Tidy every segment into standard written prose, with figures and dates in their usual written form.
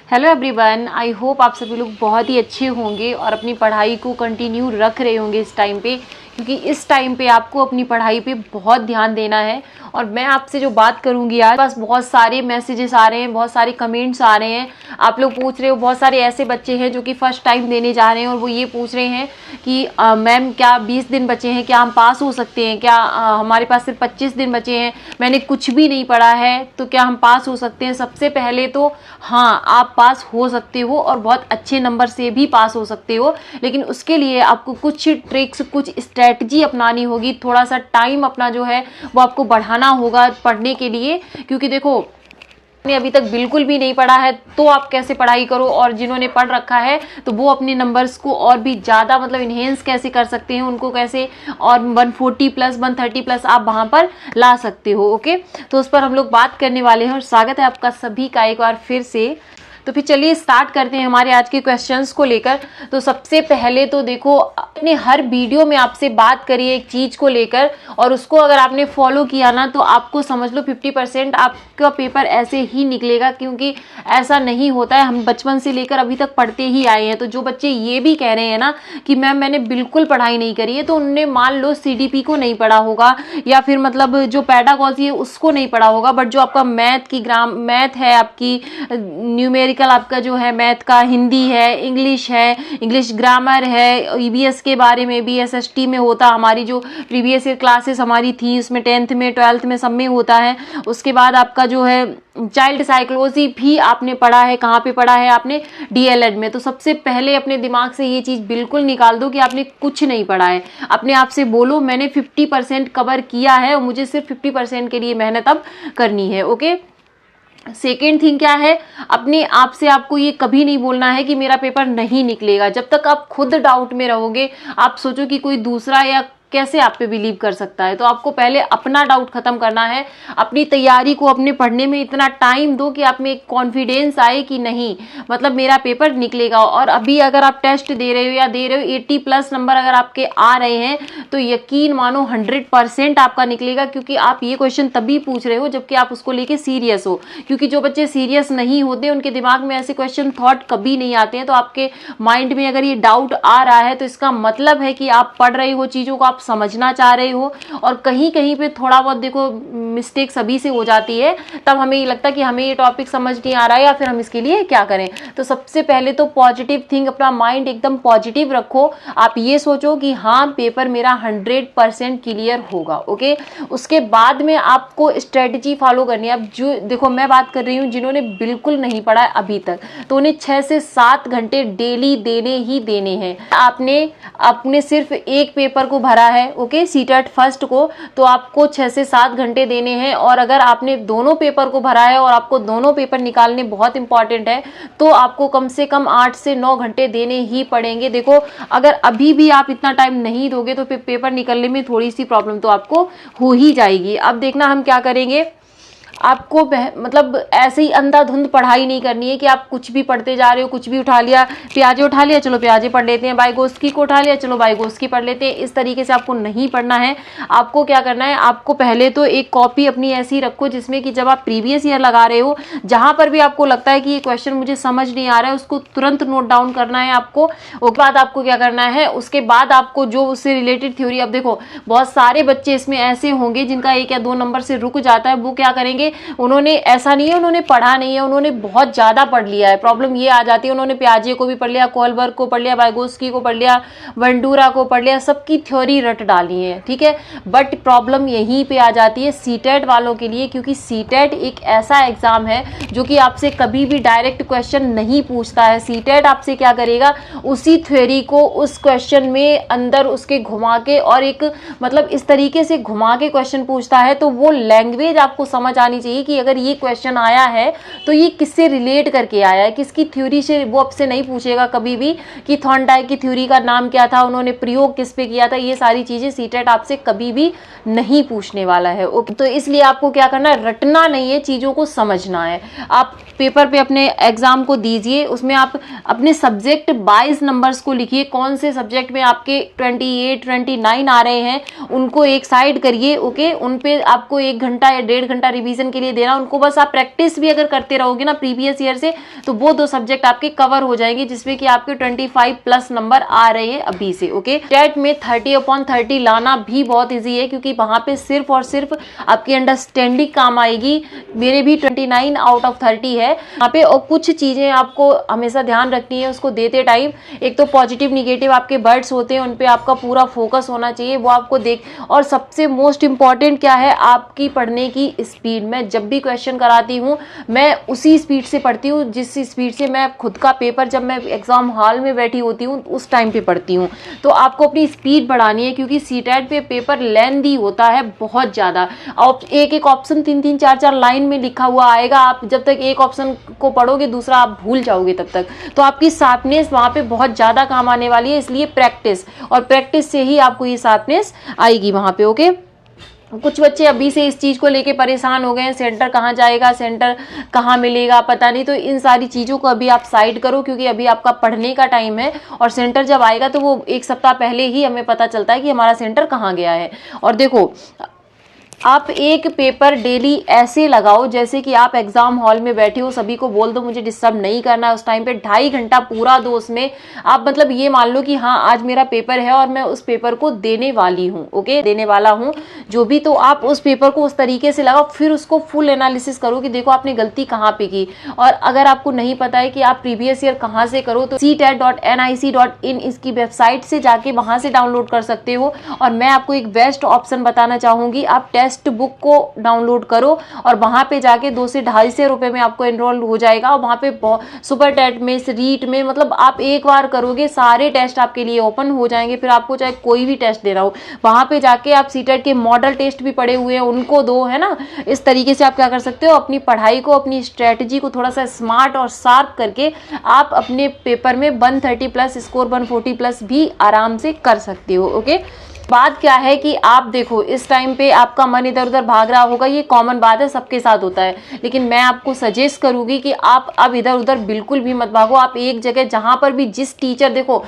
Hello everyone, I hope आप सभी लोग बहुत ही अच्छे होंगे और अपनी पढ़ाई को कंटिन्यू रख रहे होंगे इस टाइम पे, क्योंकि इस टाइम पे आपको अपनी पढ़ाई पे बहुत ध्यान देना है। और मैं आपसे जो बात करूंगी आज, बस बहुत सारे मैसेजेस आ रहे हैं, बहुत सारे कमेंट्स आ रहे हैं। आप लोग पूछ रहे हो, बहुत सारे ऐसे बच्चे हैं जो कि फर्स्ट टाइम देने जा रहे हैं और वो ये पूछ रहे हैं कि मैम क्या 20 दिन बचे हैं, क्या हम पास हो सकते हैं, क्या हमारे पास सिर्फ 25 दिन बचे हैं, मैंने कुछ भी नहीं पढ़ा है तो क्या हम पास हो सकते हैं। सबसे पहले तो हाँ, आप पास हो सकते हो और बहुत अच्छे नंबर से भी पास हो सकते हो, लेकिन उसके लिए आपको कुछ ट्रिक्स, कुछ स्ट्रेटजी अपनानी होगी। थोड़ा सा टाइम अपना जो है वो आपको बढ़ाना होगा पढ़ने के लिए, क्योंकि देखो ने अभी तक बिल्कुल भी नहीं पढ़ा है तो आप कैसे पढ़ाई करो, और जिन्होंने पढ़ रखा है तो वो अपने नंबर्स को और भी ज़्यादा मतलब इन्हेंस कैसे कर सकते हैं, उनको कैसे और 140 प्लस 130 प्लस आप वहाँ पर ला सकते हो। ओके, तो उस पर हम लोग बात करने वाले हैं और स्वागत है आपका सभी का एक बार फिर से। तो फिर चलिए स्टार्ट करते हैं हमारे आज के क्वेश्चंस को लेकर। तो सबसे पहले तो देखो, अपने हर वीडियो में आपसे बात करिए एक चीज़ को लेकर, और उसको अगर आपने फॉलो किया ना तो आपको समझ लो 50% आपका पेपर ऐसे ही निकलेगा, क्योंकि ऐसा नहीं होता है। हम बचपन से लेकर अभी तक पढ़ते ही आए हैं। तो जो बच्चे ये भी कह रहे हैं ना कि मैम मैंने बिल्कुल पढ़ाई नहीं करी है, तो उनने मान लो CDP को नहीं पढ़ा होगा, या फिर मतलब जो पेडागॉजी है उसको नहीं पढ़ा होगा, बट जो आपका मैथ है, आपकी न्यूमेरिकल आपका जो है मैथ का, हिंदी है, इंग्लिश ग्रामर है, EBS के बारे में भी SST में होता, हमारी जो प्रीवियस ईयर क्लासेस हमारी थी उसमें 10th में 12th में सब में होता है। उसके बाद आपका जो है चाइल्ड साइकोलॉजी भी आपने पढ़ा है, कहाँ पे पढ़ा है आपने, DLED में। तो सबसे पहले अपने दिमाग से ये चीज़ बिल्कुल निकाल दो कि आपने कुछ नहीं पढ़ा है। अपने आप से बोलो मैंने 50% कवर किया है और मुझे सिर्फ 50% के लिए मेहनत अब करनी है। ओके, सेकेंड थिंग क्या है, अपने आप से आपको ये कभी नहीं बोलना है कि मेरा पेपर नहीं निकलेगा। जब तक आप खुद डाउट में रहोगे, आप सोचो कि कोई दूसरा या कैसे आप पे बिलीव कर सकता है। तो आपको पहले अपना डाउट खत्म करना है, अपनी तैयारी को, अपने पढ़ने में इतना टाइम दो कि आप में एक कॉन्फिडेंस आए कि नहीं मतलब मेरा पेपर निकलेगा। और अभी अगर आप टेस्ट दे रहे हो या दे रहे हो 80 प्लस नंबर अगर आपके आ रहे हैं तो यकीन मानो 100% आपका निकलेगा, क्योंकि आप ये क्वेश्चन तभी पूछ रहे हो जबकि आप उसको लेके सीरियस हो। क्योंकि जो बच्चे सीरियस नहीं होते उनके दिमाग में ऐसे क्वेश्चन थॉट कभी नहीं आते हैं। तो आपके माइंड में अगर ये डाउट आ रहा है तो इसका मतलब है कि आप पढ़ रहे हो, चीज़ों को आप समझना चाह रहे हो, और कहीं कहीं पे थोड़ा बहुत देखो मिस्टेक सभी से हो जाती है, तब हमें ये लगता है कि हमें ये टॉपिक समझ नहीं आ रहा है या फिर हम इसके लिए क्या करें। तो सबसे पहले तो पॉजिटिव थिंक, अपना माइंड एकदम पॉजिटिव रखो। आप ये सोचो कि हाँ पेपर मेरा 100% क्लियर होगा। ओके, उसके बाद में आपको स्ट्रेटजी फॉलो करनी है। अब जो देखो मैं बात कर रही हूँ जिन्होंने बिल्कुल नहीं पढ़ा है अभी तक, तो उन्हें 6 से 7 घंटे डेली देने ही देने हैं। आपने सिर्फ एक पेपर को भरा है, ओके, CTET फर्स्ट को, तो आपको 6 से 7 घंटे देने हैं। और अगर आपने दोनों पेपर को भरा है और आपको दोनों पेपर निकालने बहुत इंपॉर्टेंट है, तो आपको कम से कम 8 से 9 घंटे देने ही पड़ेंगे। देखो अगर अभी भी आप इतना टाइम नहीं दोगे तो फिर पेपर निकलने में थोड़ी सी प्रॉब्लम तो आपको हो ही जाएगी। अब देखना हम क्या करेंगे, आपको मतलब ऐसे ही अंधाधुंध पढ़ाई नहीं करनी है कि आप कुछ भी पढ़ते जा रहे हो, कुछ भी उठा लिया, प्याजे उठा लिया चलो प्याजे पढ़ लेते हैं, वाइगोस्की को उठा लिया चलो वाइगोस्की पढ़ लेते हैं। इस तरीके से आपको नहीं पढ़ना है। आपको क्या करना है, आपको पहले तो एक कॉपी अपनी ऐसी रखो जिसमें कि जब आप प्रीवियस ईयर लगा रहे हो, जहाँ पर भी आपको लगता है कि ये क्वेश्चन मुझे समझ नहीं आ रहा है, उसको तुरंत नोट डाउन करना है आपको। उसके बाद आपको क्या करना है, उसके बाद आपको जो उससे रिलेटेड थ्योरी, अब देखो बहुत सारे बच्चे इसमें ऐसे होंगे जिनका 1 या 2 नंबर से रुक जाता है। वो क्या करेंगे, उन्होंने ऐसा नहीं है उन्होंने पढ़ा नहीं है, उन्होंने बहुत ज्यादा पढ़ लिया है। प्रॉब्लम ये आ जाती है, उन्होंने प्याजे को भी पढ़ लिया, कोलबर्ग को पढ़ लिया, वाइगोस्की को पढ़ लिया, वेंडूरा को पढ़ लिया, सबकी थ्योरी रट डाली है, ठीक है। बट प्रॉब्लम यहीं पे आ जाती है CTET वालों के लिए, क्योंकि CTET एक ऐसा एग्जाम है जो कि आपसे कभी भी डायरेक्ट क्वेश्चन नहीं पूछता है। CTET आपसे क्या करेगा, उसी थ्योरी को उस क्वेश्चन में अंदर उसके घुमा के और एक मतलब इस तरीके से घुमा के क्वेश्चन पूछता है। तो वो लैंग्वेज आपको समझ आनी चाहिए कि अगर ये क्वेश्चन आया है तो ये किससे रिलेट करके आया है, किसकी थ्योरी से। वो आपसे नहीं पूछेगा कभी भी कि थॉर्नडाइक की थ्योरी का नाम क्या था, उन्होंने प्रयोग किस पे किया था। ये सारी चीजें CTET आपसे कभी भी नहीं पूछने वाला है। तो इसलिए आपको क्या करना है, रटना नहीं है, चीजों को समझना है। आप पेपर पे अपने एग्जाम को दीजिए, उसमें आप अपने सब्जेक्ट 22 नंबर्स को लिखिए। कौन से सब्जेक्ट में आपके 28 29 आ रहे हैं उनको एक साइड करिए, ओके। उन पे आपको 1 घंटा या 1.5 घंटा रिवीजन ऑप्शन के लिए देना, उनको बस आप प्रैक्टिस भी अगर करते रहोगे ना प्रीवियस ईयर से, तो वो 2 सब्जेक्ट आपके कवर हो जाएंगे, जिसमें कि आपके 25 प्लस नंबर आ रहे हैं अभी से। ओके, टेट में 30/30 लाना भी बहुत ईजी है, क्योंकि वहां पे सिर्फ और सिर्फ आपकी अंडरस्टैंडिंग काम आएगी। मेरे भी 29 आउट ऑफ 30 है यहाँ पे। और कुछ चीजें आपको हमेशा ध्यान रखनी है उसको देते टाइम। एक तो पॉजिटिव निगेटिव आपके वर्ड्स होते हैं, उन पे आपका पूरा फोकस होना चाहिए, वो आपको देख। और सबसे मोस्ट इंपॉर्टेंट क्या है, आपकी पढ़ने की स्पीड। मैं जब भी क्वेश्चन कराती हूँ मैं उसी स्पीड से पढ़ती हूँ जिस स्पीड से मैं खुद का पेपर जब मैं एग्जाम हॉल में बैठी होती हूँ उस टाइम पे पढ़ती हूँ। तो आपको अपनी स्पीड बढ़ानी है, क्योंकि सीटेट पे पेपर लेंथी होता है बहुत ज्यादा। एक एक ऑप्शन 3-3 4-4 लाइन में लिखा हुआ आएगा, आप जब तक एक ऑप्शन को पढ़ोगे दूसरा आप भूल जाओगे तब तक। तो आपकी शार्पनेस वहां पे बहुत ज्यादा काम आने वाली है, इसलिए प्रैक्टिस, और प्रैक्टिस से ही आपको ये शार्पनेस आएगी वहां पे। ओके, कुछ बच्चे अभी से इस चीज़ को लेके परेशान हो गए हैं, सेंटर कहाँ जाएगा, सेंटर कहाँ मिलेगा, पता नहीं। तो इन सारी चीज़ों को अभी आप साइड करो, क्योंकि अभी आपका पढ़ने का टाइम है, और सेंटर जब आएगा तो वो 1 सप्ताह पहले ही हमें पता चलता है कि हमारा सेंटर कहाँ गया है। और देखो, आप एक पेपर डेली ऐसे लगाओ जैसे कि आप एग्जाम हॉल में बैठे हो, सभी को बोल दो मुझे डिस्टर्ब नहीं करना है उस टाइम पे। 2.5 घंटा पूरा दो उसमें। आप मतलब ये मान लो कि हाँ आज मेरा पेपर है और मैं उस पेपर को देने वाली हूँ, ओके, देने वाला हूँ जो भी। तो आप उस पेपर को उस तरीके से लगाओ, फिर उसको फुल एनालिसिस करो कि देखो आपने गलती कहाँ पे की। और अगर आपको नहीं पता है कि आप प्रीवियस ईयर कहाँ से करो, तो CTET.nic.in इसकी वेबसाइट से जाके वहां से डाउनलोड कर सकते हो। और मैं आपको एक बेस्ट ऑप्शन बताना चाहूंगी, आप टेक्स्ट बुक को डाउनलोड करो और वहां पे जाके 200 से 250 रुपए में आपको एनरोल हो जाएगा। और वहां पे सुपर टेट में, रीट में, मतलब आप एक बार करोगे सारे टेस्ट आपके लिए ओपन हो जाएंगे। फिर आपको चाहे कोई भी टेस्ट देना हो, वहां पे जाके आप सीटेट के मॉडल टेस्ट भी पड़े हुए हैं उनको दो, है ना। इस तरीके से आप क्या कर सकते हो, अपनी पढ़ाई को, अपनी स्ट्रेटजी को थोड़ा सा स्मार्ट और शार्प करके आप अपने पेपर में 130 प्लस स्कोर, 140 प्लस भी आराम से कर सकते हो। ओके, बात क्या है कि आप देखो इस टाइम पे आपका मन इधर उधर भाग रहा होगा, ये कॉमन बात है, सबके साथ होता है। लेकिन मैं आपको सजेस्ट करूंगी कि आप अब इधर उधर बिल्कुल भी मत भागो। आप एक जगह, जहां पर भी जिस टीचर, देखो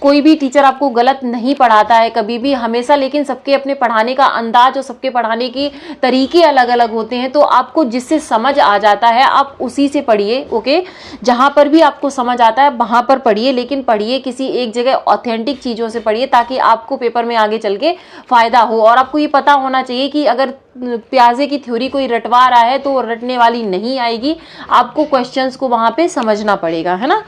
कोई भी टीचर आपको गलत नहीं पढ़ाता है कभी भी, हमेशा, लेकिन सबके अपने पढ़ाने का अंदाज और सबके पढ़ाने की तरीके अलग अलग होते हैं। तो आपको जिससे समझ आ जाता है आप उसी से पढ़िए। ओके, जहां पर भी आपको समझ आता है वहां पर पढ़िए, लेकिन पढ़िए किसी एक जगह ऑथेंटिक चीजों से पढ़िए, ताकि आपको पेपर में आगे चल के फायदा हो। और आपको ये पता होना चाहिए कि अगर प्याजे की थ्योरी कोई रटवा रहा है तो वो रटने वाली नहीं आएगी, आपको क्वेश्चंस को वहां पे समझना पड़ेगा, है ना।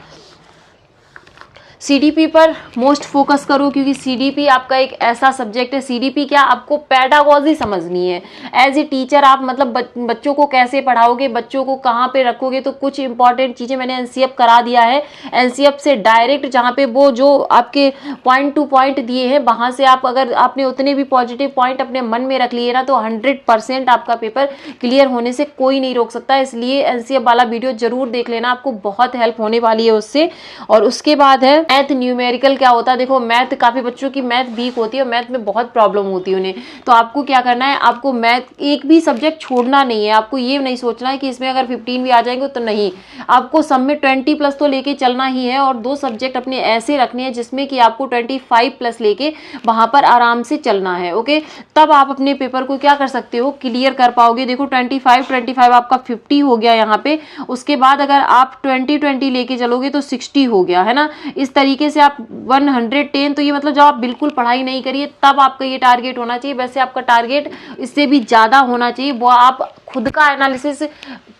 सीडीपी पर मोस्ट फोकस करो, क्योंकि सीडीपी आपका एक ऐसा सब्जेक्ट है। सीडीपी क्या, आपको पेडागॉजी समझनी है एज ए टीचर। आप मतलब बच्चों को कैसे पढ़ाओगे, बच्चों को कहाँ पे रखोगे। तो कुछ इंपॉर्टेंट चीजें मैंने एनसीएफ करा दिया है। एनसीएफ से डायरेक्ट जहाँ पे वो जो आपके पॉइंट टू पॉइंट दिए हैं, वहां से आप, अगर आपने उतने भी पॉजिटिव पॉइंट अपने मन में रख लिए ना, तो 100% आपका पेपर क्लियर होने से कोई नहीं रोक सकता। इसलिए एनसीएफ वाला वीडियो जरूर देख लेना, आपको बहुत हेल्प होने वाली है उससे। और उसके बाद है मैथ न्यूमेरिकल। क्या होता है, देखो मैथ, काफी बच्चों की मैथ वीक होती है और मैथ में बहुत प्रॉब्लम होती है उन्हें। तो आपको क्या करना है, आपको मैथ एक भी सब्जेक्ट छोड़ना नहीं है। आपको ये नहीं सोचना है कि इसमें अगर 15 भी आ जाएंगे तो नहीं, आपको सब में 20 प्लस तो लेके चलना ही है। और 2 सब्जेक्ट अपने ऐसे रखने हैं जिसमें कि आपको 25 प्लस लेके वहां पर आराम से चलना है। ओके, तब आप अपने पेपर को क्या कर सकते हो, क्लियर कर पाओगे। देखो 25 आपका 50 हो गया यहाँ पे। उसके बाद अगर आप 20 लेके चलोगे तो 60 हो गया, है ना। इस तरीके से आप 110, तो ये मतलब जब आप बिल्कुल पढ़ाई नहीं करिए तब आपका ये टारगेट होना चाहिए। वैसे आपका टारगेट इससे भी ज्यादा होना चाहिए। वो आप खुद का एनालिसिस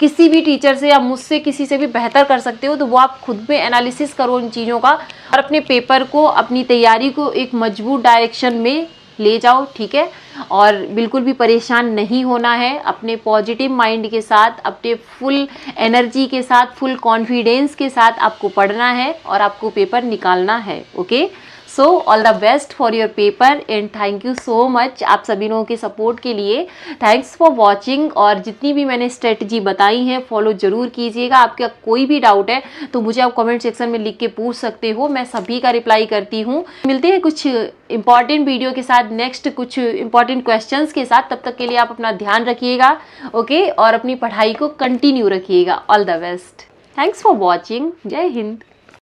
किसी भी टीचर से या मुझसे किसी से भी बेहतर कर सकते हो, तो वो आप खुद में एनालिसिस करो इन चीजों का, और अपने पेपर को, अपनी तैयारी को एक मजबूत डायरेक्शन में ले जाओ, ठीक है। और बिल्कुल भी परेशान नहीं होना है। अपने पॉजिटिव माइंड के साथ, अपने फुल एनर्जी के साथ, फुल कॉन्फिडेंस के साथ आपको पढ़ना है और आपको पेपर निकालना है। Okay, so all the best for your paper and thank you so much आप सभी लोगों के सपोर्ट के लिए। Thanks for watching. और जितनी भी मैंने स्ट्रेटजी बताई है फॉलो जरूर कीजिएगा। आपका कोई भी डाउट है तो मुझे आप कमेंट सेक्शन में लिख के पूछ सकते हो, मैं सभी का रिप्लाई करती हूँ। मिलते हैं कुछ इंपॉर्टेंट वीडियो के साथ, नेक्स्ट कुछ इंपॉर्टेंट क्वेश्चंस के साथ। तब तक के लिए आप अपना ध्यान रखिएगा, ओके, और अपनी पढ़ाई को कंटिन्यू रखिएगा। All the best, thanks for watching, जय हिंद।